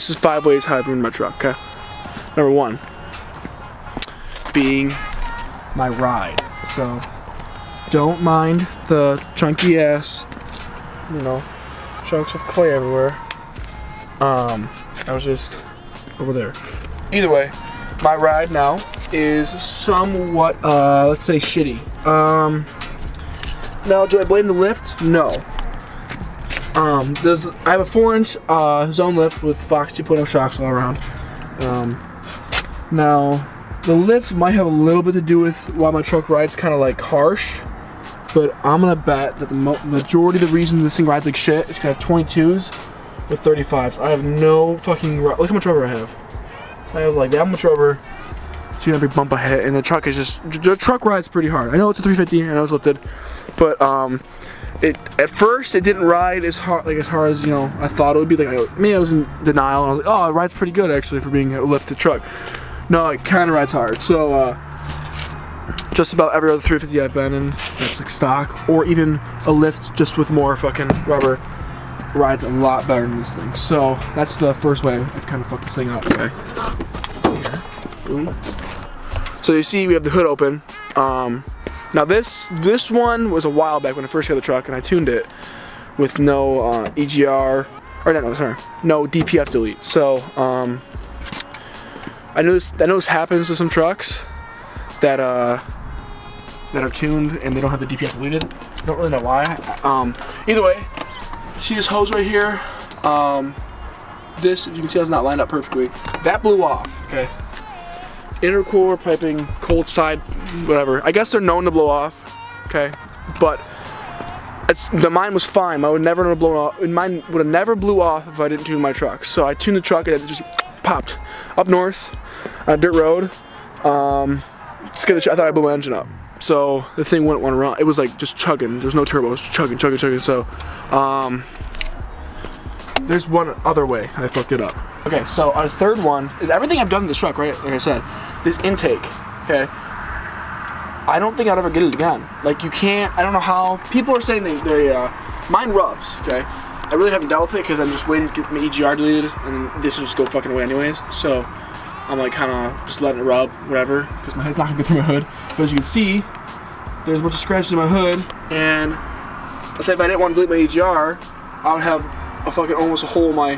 this is 5 ways how I've ruined my truck, okay? Number 1, being my ride. So, don't mind the chunky ass, you know, chunks of clay everywhere. I was just over there. Either way, my ride now is somewhat, let's say shitty. Now, do I blame the lift? No. I have a 4-inch zone lift with Fox 2.0 shocks all around. Now, the lift might have a little bit to do with why my truck rides kind of like harsh, but I'm gonna bet that the majority of the reason this thing rides like shit is because I have 22s with 35s. I have no fucking, look how much rubber I have. I have like that much rubber. See every bump I hit, and the truck is just, the truck rides pretty hard. I know it's a 350, I know it's lifted, but at first it didn't ride as hard as you know I thought it would be. Like I was in denial, and I was like, oh, it rides pretty good actually for being a lifted truck. No, it kind of rides hard. So just about every other 350 I've been in, that's like stock, or even a lift just with more fucking rubber, rides a lot better than this thing. So that's the first way I've kind of fucked this thing up. Okay. Here. Boom. So you see we have the hood open. Now this one was a while back when I first got the truck, and I tuned it with no EGR, or no DPF delete. So I know this happens to some trucks that are tuned and they don't have the DPF deleted. I don't really know why. Either way, see this hose right here? This, if you can see, it's not lined up perfectly. That blew off. Okay. Intercooler piping, cold side, whatever. I guess they're known to blow off, okay? But mine was fine. Mine would never have blown off. Mine would have never blew off if I didn't tune my truck. So I tuned the truck and it just popped up north on a dirt road. Scared the shit. I thought I blew my engine up. So the thing wouldn't want to run. It was like just chugging. There was no turbo. It was chugging. So there's one other way I fucked it up. Okay, so our third one is everything I've done to this truck, right? Like I said, this intake, okay? I don't think I'd ever get it again. Like you can't, I don't know how, people are saying mine rubs, okay? I really haven't dealt with it because I'm just waiting to get my EGR deleted and then this will just go fucking away anyways. So I'm like kind of just letting it rub, whatever, because my head's not gonna go through my hood. But as you can see, there's a bunch of scratches in my hood, and let's say if I didn't want to delete my EGR, I would have a fucking almost a hole in my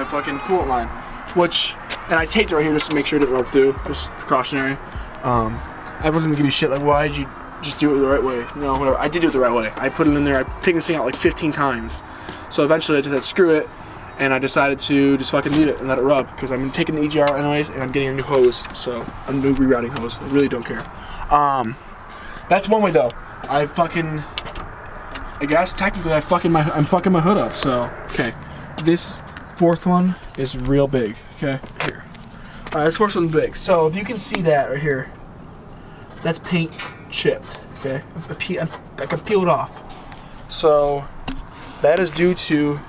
fucking coolant line, and I taped it right here just to make sure it didn't rub through, just precautionary. Everyone's gonna give me shit like, why did you just do it the right way? You know, whatever. I did do it the right way. I put it in there. I taken this thing out like 15 times. So eventually I just said screw it, and I decided to just fucking leave it and let it rub because I'm taking the EGR anyways, and I'm getting a new hose, so a new rerouting hose. I really don't care. That's one way though. I guess technically I'm fucking my hood up. So okay, this fourth one is real big. Okay, here. Alright, this fourth one's big. So if you can see that right here, that's paint chipped. Okay, I can peel it off. So that is due to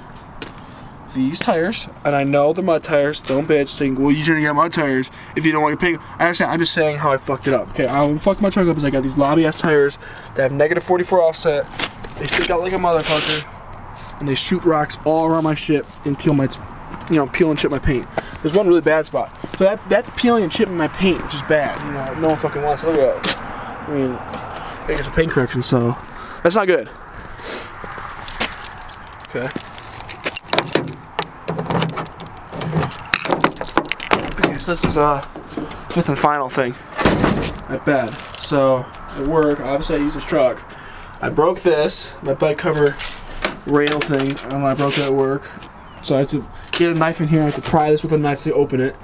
these tires, and I know the mud tires. Don't bitch saying, well, you shouldn't get mud tires if you don't want to pay. I understand. I'm just saying how I fucked it up. Okay, I fucked my truck up is I got these lobby ass tires that have negative 44 offset. They stick out like a motherfucker, and they shoot rocks all around my shit and peel and chip my paint. There's one really bad spot. So that's peeling and chipping my paint, which is bad. You know, no one fucking wants to look at it. I mean, I guess a paint correction, so that's not good. Okay. Okay, so this is fifth and final thing. At bed. So at work, obviously I use this truck. I broke this, my bed cover rail thing, and I broke it at work. So I have to get a knife in here. I have to pry this with a knife to open it.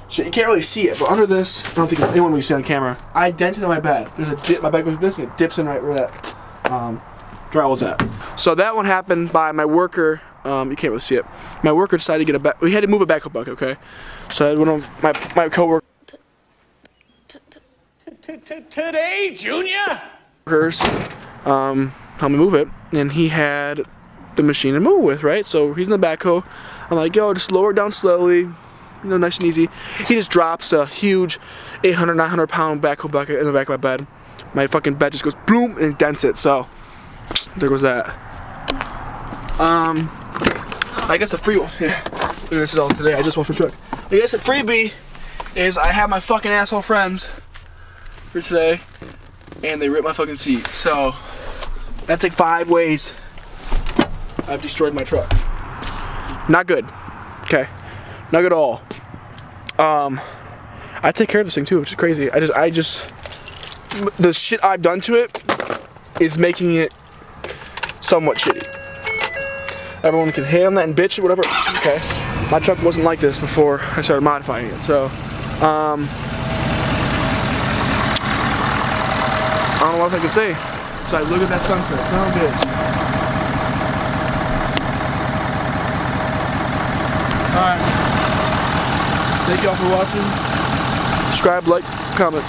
So you can't really see it, but under this, I don't think anyone will see it on camera. I dented my bed. There's a dip. My bed goes this, and it dips in right where that drywall's at. So that one happened by my worker. You can't really see it. My worker decided to get a back. We had to move a backhoe bucket. Okay, so I had one of my coworkers. Today, Junior. Help me move it, and he had the machine to move with, right? So he's in the backhoe. I'm like, yo, just lower it down slowly, you know, nice and easy. He just drops a huge 800, 900 pound backhoe bucket in the back of my bed. My fucking bed just goes boom and dents it. So there goes that. I guess a free one. Yeah. This is all today. I just washed my truck. I guess a freebie is I have my fucking asshole friends for today, and they ripped my fucking seat. So that's like 5 ways I've destroyed my truck. Not good. Okay. Not good at all. I take care of this thing too, which is crazy. I just the shit I've done to it is making it somewhat shitty. Everyone can hate on that and bitch or whatever. Okay. My truck wasn't like this before I started modifying it, so I don't know what else I can say. So I look at that sunset, son of a bitch. Alright. Thank y'all for watching. Subscribe, like, comment.